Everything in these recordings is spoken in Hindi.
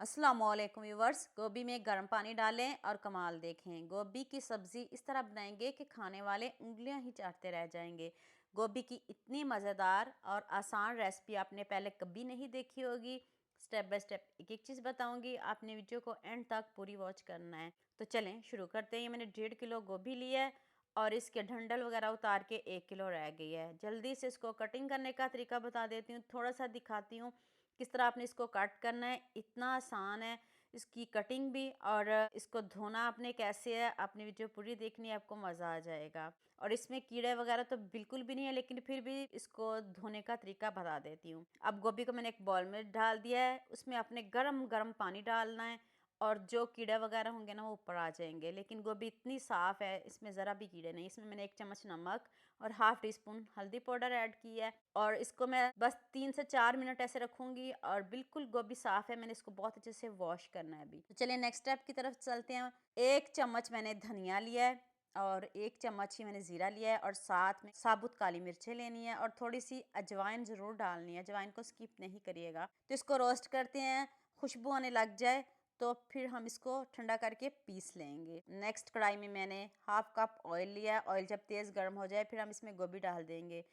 अस्सलामुअलैकुम व्यूवर्स। गोभी में गर्म पानी डालें और कमाल देखें। गोभी की सब्ज़ी इस तरह बनाएंगे कि खाने वाले उंगलियां ही चाटते रह जाएंगे। गोभी की इतनी मज़ेदार और आसान रेसिपी आपने पहले कभी नहीं देखी होगी। स्टेप बाय स्टेप एक एक चीज़ बताऊंगी, आपने वीडियो को एंड तक पूरी वॉच करना है। तो चलें शुरू करते हैं। ये मैंने 1.5 किलो गोभी लिया है और इसके डंडल वगैरह उतार के 1 किलो रह गई है। जल्दी से इसको कटिंग करने का तरीका बता देती हूँ, थोड़ा सा दिखाती हूँ किस तरह आपने इसको कट करना है। इतना आसान है इसकी कटिंग भी, और इसको धोना आपने कैसे है, आपने वीडियो पूरी देखनी है, आपको मज़ा आ जाएगा। और इसमें कीड़े वगैरह तो बिल्कुल भी नहीं है, लेकिन फिर भी इसको धोने का तरीका बता देती हूँ। अब गोभी को मैंने एक बॉल में डाल दिया है, उसमें आपने गरम गरम पानी डालना है और जो कीड़े वगैरह होंगे ना वो ऊपर आ जाएंगे। लेकिन गोभी इतनी साफ़ है, इसमें ज़रा भी कीड़े नहीं। इसमें मैंने 1 चम्मच नमक और हाफ़ टी स्पून हल्दी पाउडर ऐड की है और इसको मैं बस 3 से 4 मिनट ऐसे रखूंगी। और बिल्कुल गोभी साफ़ है, मैंने इसको बहुत अच्छे से वॉश करना है अभी। तो चलिए नेक्स्ट स्टेप की तरफ चलते हैं। 1 चम्मच मैंने धनिया लिया है और 1 चम्मच ही मैंने ज़ीरा लिया है और साथ में साबुत काली मिर्चें लेनी है और थोड़ी सी अजवाइन ज़रूर डालनी है। अजवाइन को स्किप नहीं करिएगा। तो इसको रोस्ट करते हैं, खुशबू आने लग जाए तो फिर हम इसको ठंडा करके पीस लेंगे। नेक्स्ट कढ़ाई में मैंने हाफ कप ऑयल लिया है। ऑयल जब तेज़ गर्म हो जाए फिर हम इसमें गोभी डाल देंगे।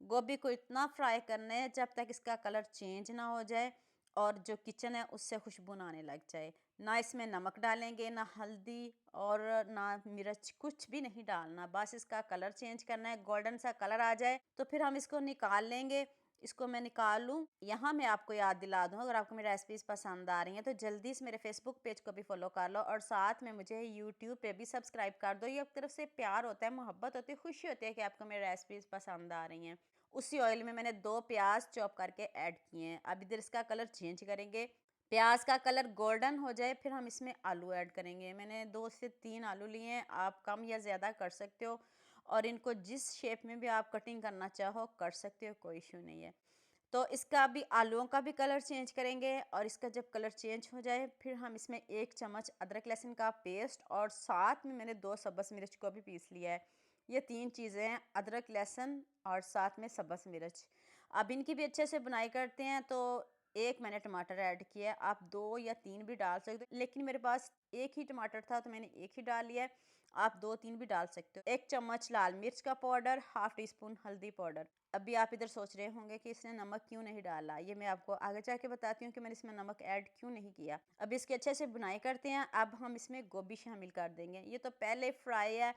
गोभी को इतना फ्राई करना है जब तक इसका कलर चेंज ना हो जाए और जो किचन है उससे खुशबू ना आने लग जाए। ना इसमें नमक डालेंगे, ना हल्दी और ना मिर्च, कुछ भी नहीं डालना। बस इसका कलर चेंज करना है, गोल्डन सा कलर आ जाए तो फिर हम इसको निकाल लेंगे। इसको मैं निकाल लूँ। यहाँ मैं आपको याद दिला दूँ, अगर आपको मेरी रेसिपीज़ पसंद आ रही हैं तो जल्दी से मेरे फेसबुक पेज को भी फॉलो कर लो और साथ में मुझे यूट्यूब पे भी सब्सक्राइब कर दो। ये एक तरफ से प्यार होता है, मोहब्बत होती है, खुशी होती है कि आपको मेरी रेसिपीज़ पसंद आ रही हैं। उसी ऑयल में मैंने 2 प्याज चॉप करके ऐड किए हैं। अब इधर इसका कलर चेंज करेंगे। प्याज का कलर गोल्डन हो जाए फिर हम इसमें आलू ऐड करेंगे। मैंने 2 से 3 आलू लिए हैं, आप कम या ज़्यादा कर सकते हो और इनको जिस शेप में भी आप कटिंग करना चाहो कर सकते हो, कोई इशू नहीं है। तो इसका भी, आलूओं का भी कलर चेंज करेंगे और इसका जब कलर चेंज हो जाए फिर हम इसमें 1 चम्मच अदरक लहसुन का पेस्ट और साथ में मैंने 2 सब्ज़ मिर्च को भी पीस लिया है। ये 3 चीज़ें हैं, अदरक लहसुन और साथ में सब्ज़ मिर्च। अब इनकी भी अच्छे से बुनाई करते हैं। तो एक मैंने टमाटर ऐड किया है, आप 2 या 3 भी डाल सकते हो, लेकिन मेरे पास एक ही टमाटर था तो मैंने एक ही डाल लिया है। आप 2-3 भी डाल सकते हो। 1 चम्मच लाल मिर्च का पाउडर, हाफ टी स्पून हल्दी पाउडर। अभी आप इधर सोच रहे होंगे कि इसने नमक क्यों नहीं डाला, ये मैं आपको आगे जाके बताती हूँ कि मैंने इसमें नमक ऐड क्यों नहीं किया। अब इसके अच्छे से बुनाई करते हैं। अब हम इसमें गोभी शामिल कर देंगे। ये तो पहले फ्राई है,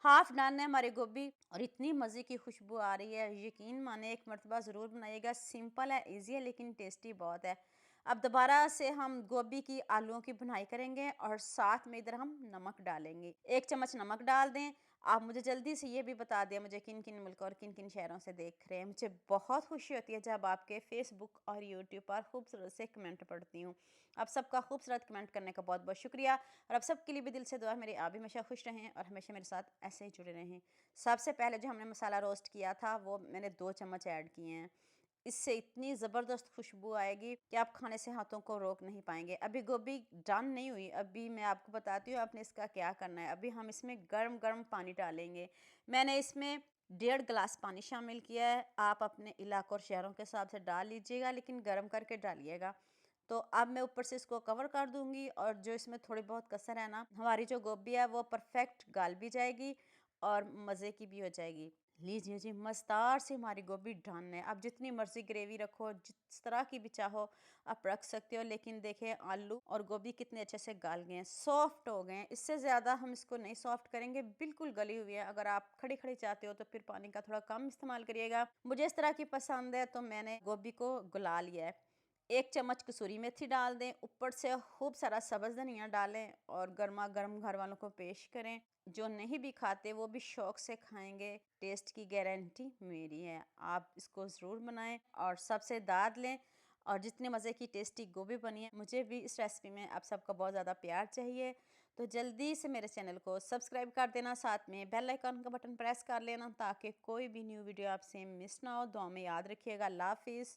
हाफ डन है हमारी गोभी और इतनी मज़े की खुशबू आ रही है, यकीन माने एक मरतबा ज़रूर बनाइएगा। सिंपल है, ईजी है, लेकिन टेस्टी बहुत है। अब दोबारा से हम गोभी की, आलूओं की भुनाई करेंगे और साथ में इधर हम नमक डालेंगे। 1 चम्मच नमक डाल दें। आप मुझे जल्दी से ये भी बता दें मुझे किन किन मुल्क और किन किन शहरों से देख रहे हैं। मुझे बहुत खुशी होती है जब आपके फेसबुक और यूट्यूब पर खूबसूरत से कमेंट पढ़ती हूँ। आप सबका खूबसूरत कमेंट करने का बहुत बहुत शुक्रिया और आप सबके लिए भी दिल से दुआ है मेरी, आप भी हमेशा खुश रहें और हमेशा मेरे साथ ऐसे ही जुड़े रहें। सबसे पहले जो हमने मसाला रोस्ट किया था वो मैंने 2 चम्मच ऐड किए हैं। इससे इतनी ज़बरदस्त खुशबू आएगी कि आप खाने से हाथों को रोक नहीं पाएंगे। अभी गोभी डन नहीं हुई, अभी मैं आपको बताती हूँ आपने इसका क्या करना है। अभी हम इसमें गर्म गर्म पानी डालेंगे। मैंने इसमें 1.5 गिलास पानी शामिल किया है। आप अपने इलाकों और शहरों के हिसाब से डाल लीजिएगा, लेकिन गर्म करके डालिएगा। तो अब मैं ऊपर से इसको कवर कर दूंगी और जो इसमें थोड़ी बहुत कसर है ना, हमारी जो गोभी है वो परफेक्ट गल भी जाएगी और मज़े की भी हो जाएगी। लीजिए जी, मज़ेदार से हमारी गोभी डन है। आप जितनी मर्ज़ी ग्रेवी रखो, जिस तरह की भी चाहो आप रख सकते हो, लेकिन देखें आलू और गोभी कितने अच्छे से गल गए हैं, सॉफ्ट हो गए हैं। इससे ज़्यादा हम इसको नहीं सॉफ्ट करेंगे, बिल्कुल गली हुई है। अगर आप खड़ी खड़ी चाहते हो तो फिर पानी का थोड़ा कम इस्तेमाल करिएगा। मुझे इस तरह की पसंद है तो मैंने गोभी को गला लिया है। 1 चम्मच कसूरी मेथी डाल दें, ऊपर से खूब सारा सब्ज़ धनिया डालें और गर्मा गर्म घर वालों को पेश करें। जो नहीं भी खाते वो भी शौक से खाएंगे। टेस्ट की गारंटी मेरी है, आप इसको ज़रूर बनाएं और सबसे दाद लें। और जितने मज़े की टेस्टी गोभी बनी है, मुझे भी इस रेसिपी में आप सबका बहुत ज़्यादा प्यार चाहिए। तो जल्दी से मेरे चैनल को सब्सक्राइब कर देना, साथ में बेल आइकन का बटन प्रेस कर लेना ताकि कोई भी न्यू वीडियो आपसे मिस ना हो। दुआ में याद रखिएगा। अल्लाह हाफिज़।